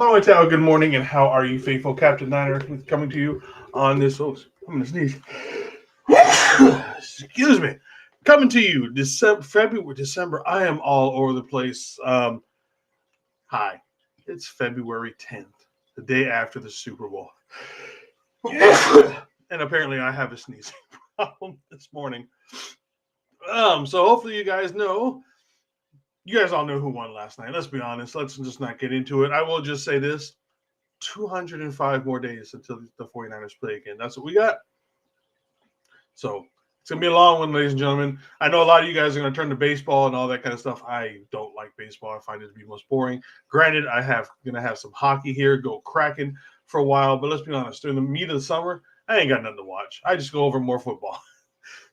Hello, Tao. Good morning, and how are you, faithful Captain Niner? Coming to you on this. Oh, I'm gonna sneeze. Excuse me. Coming to you, February, December. I am all over the place. Hi, it's February 10th, the day after the Super Bowl, and apparently I have a sneezing problem this morning. So hopefully you guys know. You guys all know who won last night. Let's be honest. Let's just not get into it. I will just say this: 205 more days until the 49ers play again. That's what we got. So it's going to be a long one, ladies and gentlemen. I know a lot of you guys are going to turn to baseball and all that kind of stuff. I don't like baseball. I find it to be most boring. Granted, going to have some hockey here, go Kraken for a while. But let's be honest, during the meat of the summer, I ain't got nothing to watch. I just go over more football.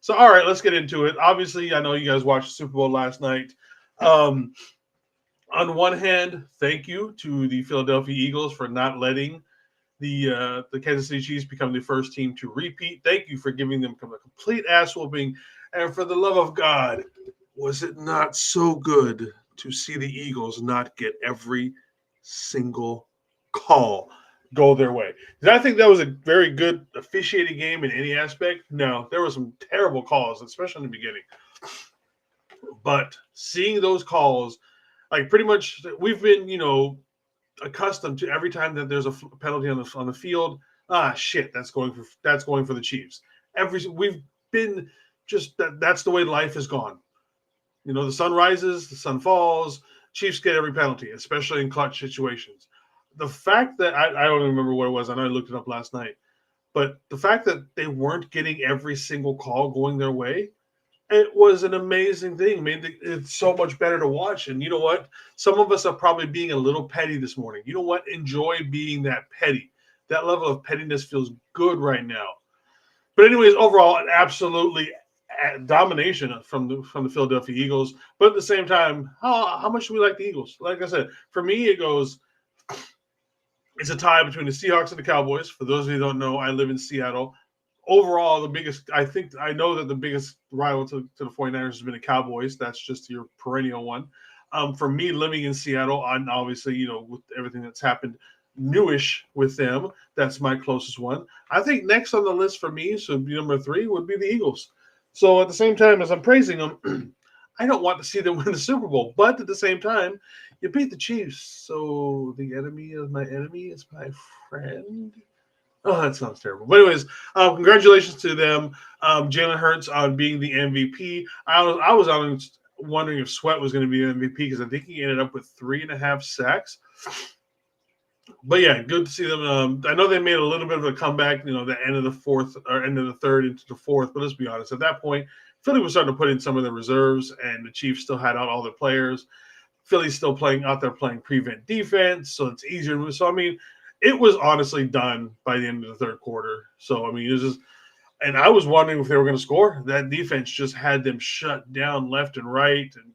So, all right, let's get into it. Obviously, I know you guys watched the Super Bowl last night. Um, on one hand, thank you to the Philadelphia Eagles for not letting the Kansas City Chiefs become the first team to repeat. Thank you for giving them a complete ass whooping. And for the love of God, was it not so good to see the Eagles not get every single call go their way? Because I think that was a very good officiating game in any aspect. No, there were some terrible calls, especially in the beginning. But seeing those calls, like pretty much, we've been, accustomed to every time that there's a penalty on the field. Ah, shit, that's going for the Chiefs. We've been just that's the way life has gone. The sun rises, the sun falls. Chiefs get every penalty, especially in clutch situations. The fact that I don't even remember what it was. I know I looked it up last night, but the fact that they weren't getting every single call going their way, it was an amazing thing. It's so much better to watch. And you know what? Some of us are probably being a little petty this morning. You know what? Enjoy being that petty. That level of pettiness feels good right now. But anyways, overall, an absolutely domination from the Philadelphia Eagles. But at the same time, how much do we like the Eagles? Like I said, for me, it's a tie between the Seahawks and the Cowboys. For those of you who don't know, I live in Seattle. Overall, I know that the biggest rival to the 49ers has been the Cowboys. That's just your perennial one. For me, living in Seattle, and obviously, with everything that's happened newish with them, that's my closest one. I think next on the list for me, so number 3, would be the Eagles. So at the same time as I'm praising them, I don't want to see them win the Super Bowl. But at the same time, you beat the Chiefs. So the enemy of my enemy is my friend. Oh, that sounds terrible. But anyways, congratulations to them. Jalen Hurts on being the MVP. I was wondering if Sweat was going to be the MVP because I think he ended up with 3.5 sacks. But yeah, good to see them. I know they made a little bit of a comeback, the end of the fourth or end of the third into the fourth. But let's be honest, at that point, Philly was starting to put in some of the reserves, and the Chiefs still had out all their players. Philly's still playing prevent defense, so it's easier. So I mean, it was honestly done by the end of the third quarter. So I mean, it was just, and I was wondering if they were going to score. That defense just had them shut down left and right, and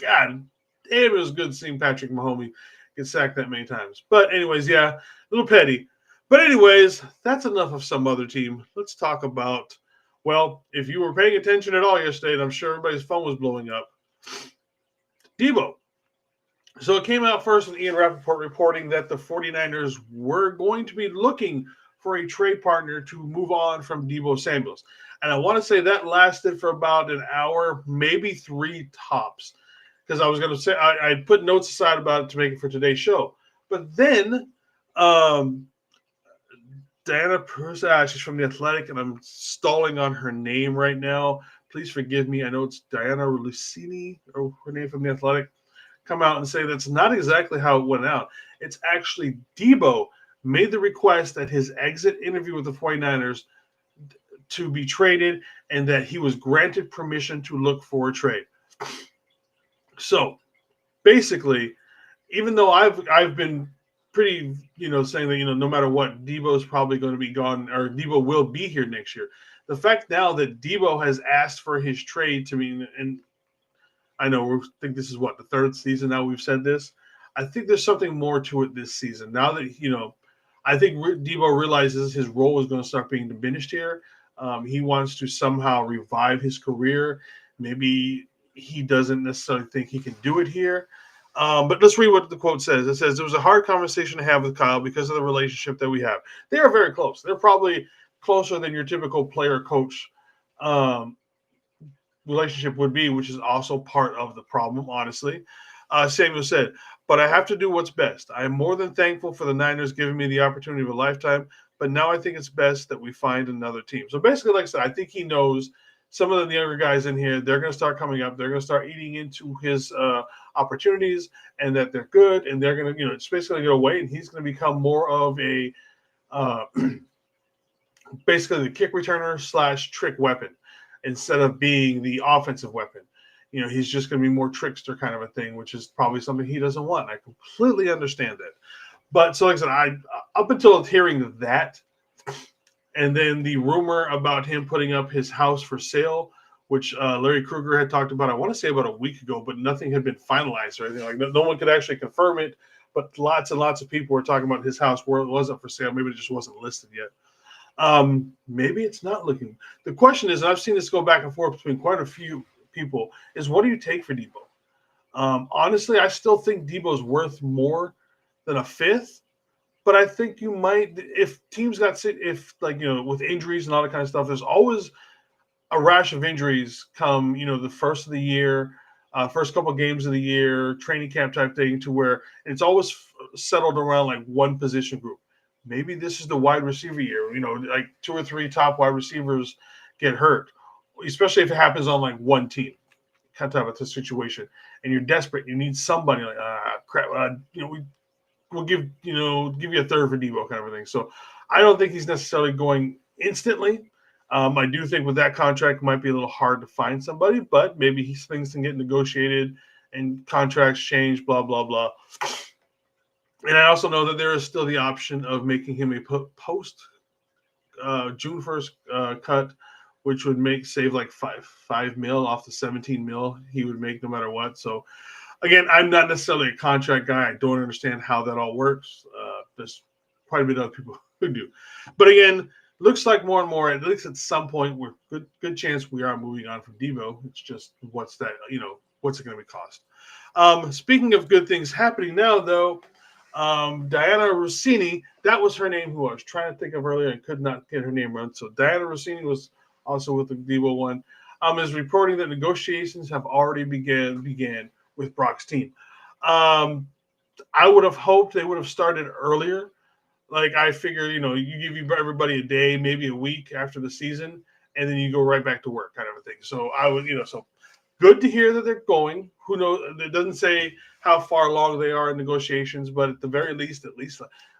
God damn, it was good seeing Patrick Mahomes get sacked that many times. But anyways, yeah, a little petty. But anyways, that's enough of some other team. Let's talk about. Well, if you were paying attention at all yesterday, and I'm sure everybody's phone was blowing up, Debo. So it came out first with Ian Rappaport reporting that the 49ers were going to be looking for a trade partner to move on from Debo Samuels. And I want to say that lasted for about an hour, maybe 3 tops. Because I was going to say, I put notes aside about it to make it for today's show. But then Diana Prusa, she's from The Athletic, and I'm stalling on her name right now. Please forgive me. I know it's Diana Lucini, or her name from The Athletic, come out and say that's not exactly how it went out. It's actually Debo made the request that his exit interview with the 49ers to be traded and that he was granted permission to look for a trade. So basically, even though I've been pretty, saying that, no matter what, Debo's probably going to be gone, or Debo will be here next year. The fact now that Debo has asked for his trade to me, and I know we think this is the 3rd season now we've said this. I think there's something more to it this season. Now that, I think Debo realizes his role is going to start being diminished here. He wants to somehow revive his career. Maybe he doesn't necessarily think he can do it here. But let's read what the quote says. It says, "It was a hard conversation to have with Kyle because of the relationship that we have. They are very close. They're probably closer than your typical player-coach um, relationship would be, which is also part of the problem, honestly." Samuel said, "But I have to do what's best. I am more than thankful for the Niners giving me the opportunity of a lifetime, but now I think it's best that we find another team." So basically, like I said, I think he knows some of the younger guys in here, they're going to start coming up. They're going to start eating into his opportunities, and that they're good, and they're going to, it's basically going to go away, and he's going to become more of a uh, basically the kick returner / trick weapon instead of being the offensive weapon. He's just going to be more trickster kind of a thing, which is probably something he doesn't want. I completely understand that. But so, like I said, up until hearing that, and then the rumor about him putting up his house for sale, which Larry Krueger had talked about, I want to say about a week ago, but nothing had been finalized or anything. Like no one could actually confirm it, but lots and lots of people were talking about his house where it wasn't for sale. Maybe it just wasn't listed yet. Maybe it's not looking. The question is, and I've seen this go back and forth between quite a few people, is what do you take for Debo? Honestly, I still think Debo's worth more than a fifth, but I think you might, if teams with injuries and all that kind of stuff, there's always a rash of injuries come, the first of the year, first couple of games of the year, training camp type thing, to where it's always settled around like one position group. Maybe this is the wide receiver year, like 2 or 3 top wide receivers get hurt, especially if it happens on like one team, kind of a situation, and you're desperate. You need somebody like, crap, we'll give you a third for Debo kind of a thing. So I don't think he's necessarily going instantly. I do think with that contract, it might be a little hard to find somebody, but maybe things can get negotiated and contracts change, blah, blah, blah. And I also know that there is still the option of making him a post June 1st cut, which would save like $5 million off the $17 million he would make no matter what. So again, I'm not necessarily a contract guy. I don't understand how that all works. There's quite a bit of other people who do. But again, looks like more and more, at least at some point, we're good chance we are moving on from Debo. It's just what's it going to be cost? Speaking of good things happening now, though, Diana Rossini, that was her name who I was trying to think of earlier and could not get her name right. So Diana Rossini was also with the Debo one, is reporting that negotiations have already began with Brock's team. I would have hoped they would have started earlier. Like I figure, you give everybody a day, maybe a week after the season, and then you go right back to work, kind of a thing. So I would, so good to hear that they're going. Who knows? It doesn't say how far along they are in negotiations, but at the very least,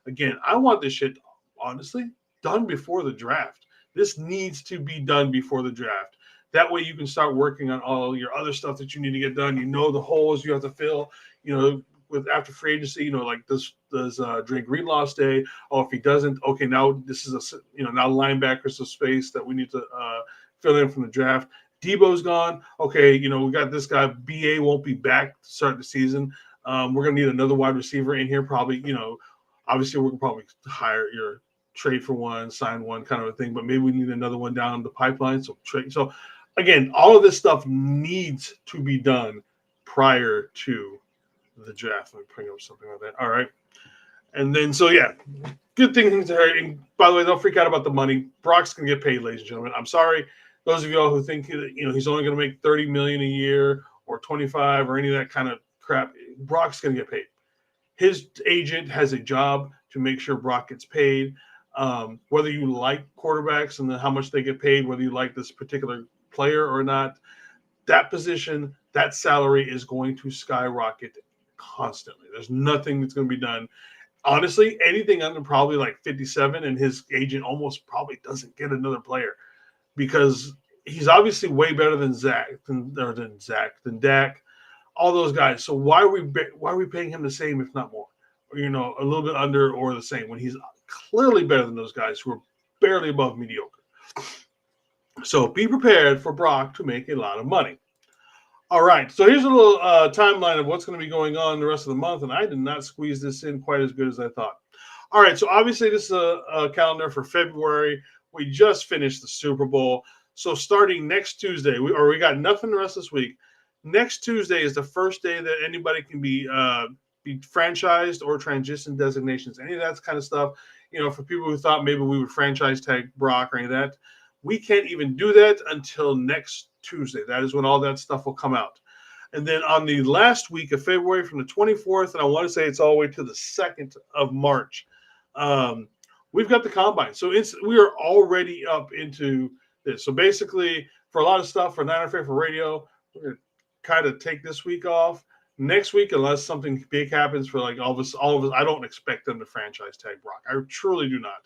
again, I want this shit honestly done before the draft. This needs to be done before the draft. That way you can start working on all your other stuff that you need to get done. The holes you have to fill, with after free agency, like does Dre Greenlaw stay? Oh, if he doesn't, okay, now this is now linebackers of space that we need to fill in from the draft. Debo's gone. Okay, we got this guy. BA won't be back to start the season. We're gonna need another wide receiver in here. Probably, obviously we're gonna probably hire your trade for one, sign one kind of a thing, but maybe we need another one down the pipeline. So trade. So again, all of this stuff needs to be done prior to the draft. Let me bring up something like that. All right. And then, so yeah, good things to her. And by the way, don't freak out about the money. Brock's going to get paid, ladies and gentlemen. I'm sorry. Those of y'all who think he's only going to make $30 million a year or 25 or any of that kind of crap, Brock's going to get paid. His agent has a job to make sure Brock gets paid. Whether you like quarterbacks and how much they get paid, whether you like this particular player or not, that position, that salary is going to skyrocket constantly. There's nothing that's going to be done. Honestly, anything under probably like 57, and his agent almost probably doesn't get another player because he's obviously way better than than Dak, all those guys. So why are we paying him the same, if not more? Or, a little bit under or the same when he's clearly better than those guys who are barely above mediocre. So be prepared for Brock to make a lot of money. All right, so here's a little timeline of what's going to be going on the rest of the month, and I did not squeeze this in quite as good as I thought. All right, so obviously this is a calendar for February. We just finished the Super Bowl, so starting next Tuesday, we got nothing the rest of this week. Next Tuesday is the first day that anybody can be franchised or transition designations. Any of that kind of stuff. For people who thought maybe we would franchise tag Brock or any of that, we can't even do that until next Tuesday. That is when all that stuff will come out. And then on the last week of February, from the 24th, and I want to say it's all the way to the 2nd of March, we've got the combine. So we are already up into this. So basically, for a lot of stuff for Niner Faithful Radio, we're going to kind of take this week off. Next week, unless something big happens for like all of us, I don't expect them to franchise tag Brock. I truly do not.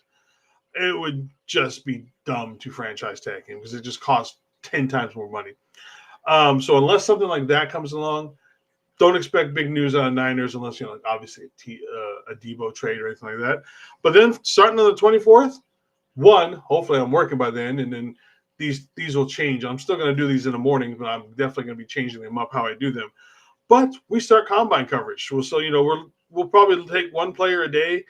It would just be dumb to franchise tag him because it just costs 10 times more money. So unless something like that comes along, don't expect big news on the Niners unless, obviously a Debo trade or anything like that. But then starting on the 24th, hopefully I'm working by then, and then these will change. I'm still going to do these in the morning, but I'm definitely going to be changing them up how I do them. But we start combine coverage. So, we'll probably take one player a day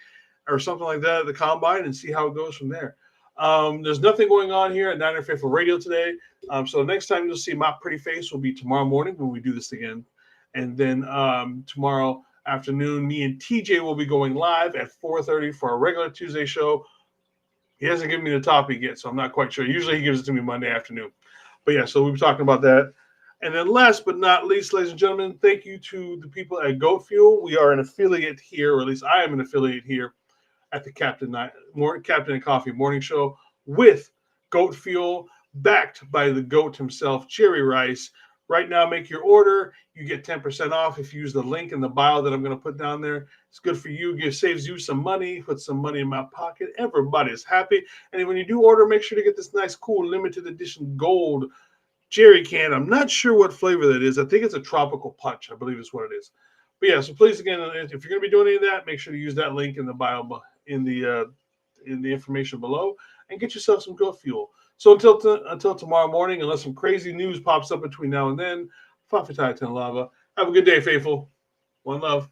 or something like that at the combine and see how it goes from there. There's nothing going on here at Niner Faithful Radio today. So the next time you'll see my pretty face will be tomorrow morning when we do this again. And then tomorrow afternoon, me and TJ will be going live at 4:30 for our regular Tuesday show. He hasn't given me the topic yet, so I'm not quite sure. Usually he gives it to me Monday afternoon. But yeah, so we'll be talking about that. And then last but not least, ladies and gentlemen, thank you to the people at Goat Fuel. We are an affiliate here, or at least I am an affiliate here at the Captain and Coffee Morning Show with Goat Fuel, backed by the GOAT himself, Jerry Rice. Right now, make your order. You get 10% off if you use the link in the bio that I'm going to put down there. It's good for you. It saves you some money, puts some money in my pocket. Everybody is happy. And when you do order, make sure to get this nice, cool, limited edition gold Jerry can. I'm not sure what flavor that is. I think it's a tropical punch, I believe is what it is. But yeah, so please, again, if you're going to be doing any of that, make sure to use that link in the bio, in the information below, and get yourself some Goat Fuel. So until tomorrow morning, unless some crazy news pops up between now and then, Fafatai Ten Lava. Have a good day, faithful. One love.